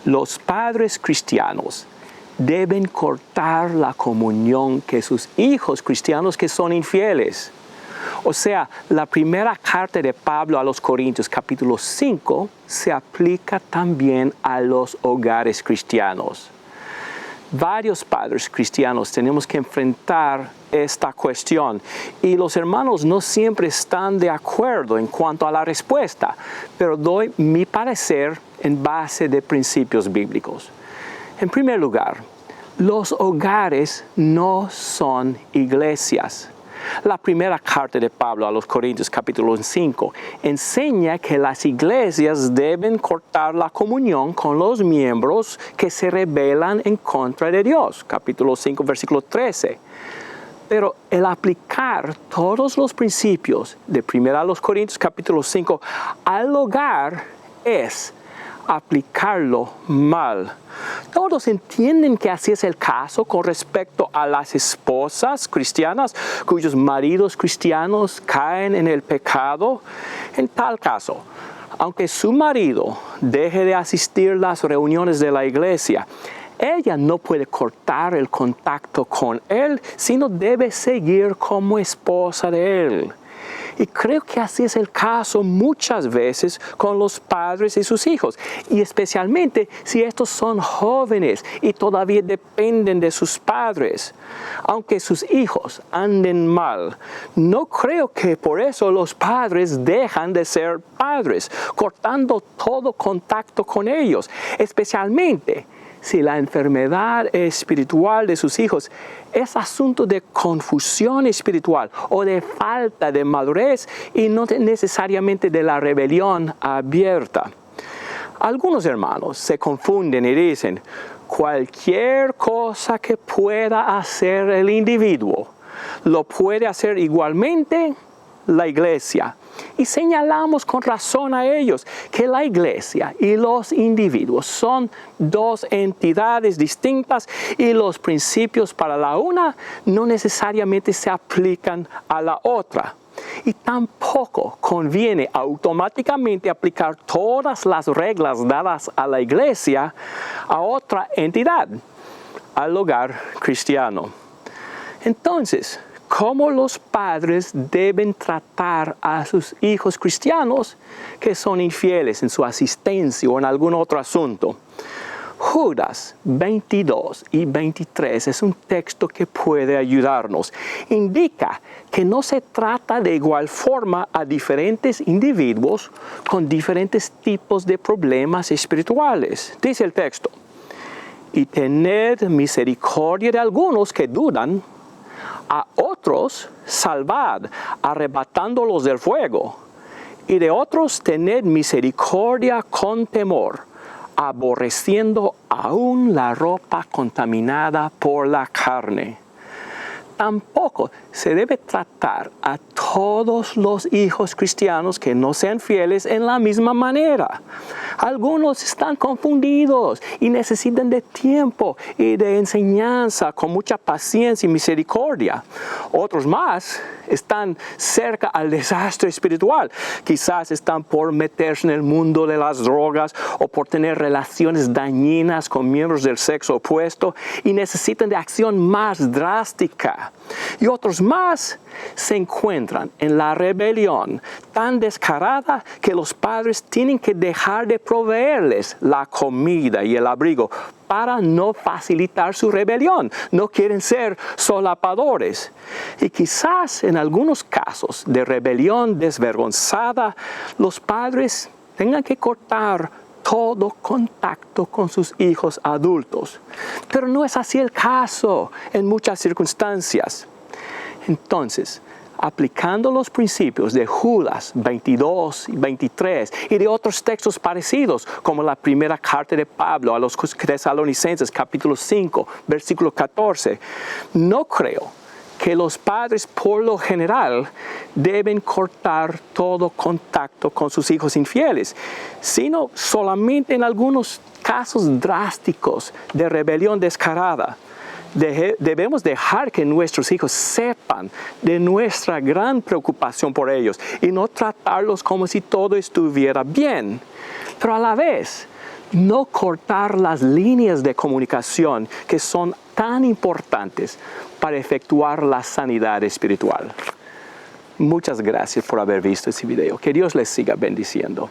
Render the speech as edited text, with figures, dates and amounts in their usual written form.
Los padres cristianos deben cortar la comunión con sus hijos cristianos que son infieles. O sea, la primera carta de Pablo a los Corintios, capítulo 5, se aplica también a los hogares cristianos. Varios padres cristianos tenemos que enfrentar esta cuestión y los hermanos no siempre están de acuerdo en cuanto a la respuesta, pero doy mi parecer en base de principios bíblicos. En primer lugar, los hogares no son iglesias. La primera carta de Pablo a los Corintios, capítulo 5, enseña que las iglesias deben cortar la comunión con los miembros que se rebelan en contra de Dios. Capítulo 5, versículo 13. Pero el aplicar todos los principios de 1 Corintios, capítulo 5, al hogar es aplicarlo mal. Todos entienden que así es el caso con respecto a las esposas cristianas cuyos maridos cristianos caen en el pecado. En tal caso, aunque su marido deje de asistir a las reuniones de la iglesia, ella no puede cortar el contacto con él, sino debe seguir como esposa de él. Y creo que así es el caso muchas veces con los padres y sus hijos, y especialmente si estos son jóvenes y todavía dependen de sus padres. Aunque sus hijos anden mal, no creo que por eso los padres dejan de ser padres, cortando todo contacto con ellos, especialmente si la enfermedad espiritual de sus hijos es asunto de confusión espiritual o de falta de madurez y no necesariamente de la rebelión abierta. Algunos hermanos se confunden y dicen, cualquier cosa que pueda hacer el individuo, lo puede hacer igualmente la iglesia. Y señalamos con razón a ellos que la iglesia y los individuos son dos entidades distintas y los principios para la una no necesariamente se aplican a la otra. Y tampoco conviene automáticamente aplicar todas las reglas dadas a la iglesia a otra entidad, al hogar cristiano. Entonces, ¿cómo los padres deben tratar a sus hijos cristianos que son infieles en su asistencia o en algún otro asunto? Judas 22 y 23 es un texto que puede ayudarnos. Indica que no se trata de igual forma a diferentes individuos con diferentes tipos de problemas espirituales. Dice el texto, y tened misericordia de algunos que dudan, a otros salvad, arrebatándolos del fuego, y de otros tened misericordia con temor, aborreciendo aún la ropa contaminada por la carne. Tampoco se debe tratar a todos los hijos cristianos que no sean fieles en la misma manera. Algunos están confundidos y necesitan de tiempo y de enseñanza con mucha paciencia y misericordia. Otros más están cerca al desastre espiritual. Quizás están por meterse en el mundo de las drogas o por tener relaciones dañinas con miembros del sexo opuesto y necesitan de acción más drástica. Y otros más se encuentran en la rebelión tan descarada que los padres tienen que dejar de proveerles la comida y el abrigo para no facilitar su rebelión. No quieren ser solapadores. Y quizás en algunos casos de rebelión desvergonzada, los padres tengan que cortar todo contacto con sus hijos adultos. Pero no es así el caso en muchas circunstancias. Entonces, aplicando los principios de Judas 22 y 23 y de otros textos parecidos, como la primera carta de Pablo a los Tesalonicenses, capítulo 5, versículo 14, no creo que los padres por lo general deben cortar todo contacto con sus hijos infieles, sino solamente en algunos casos drásticos de rebelión descarada. Debemos dejar que nuestros hijos sepan de nuestra gran preocupación por ellos y no tratarlos como si todo estuviera bien. Pero a la vez, no cortar las líneas de comunicación que son tan importantes para efectuar la sanidad espiritual. Muchas gracias por haber visto este video. Que Dios les siga bendiciendo.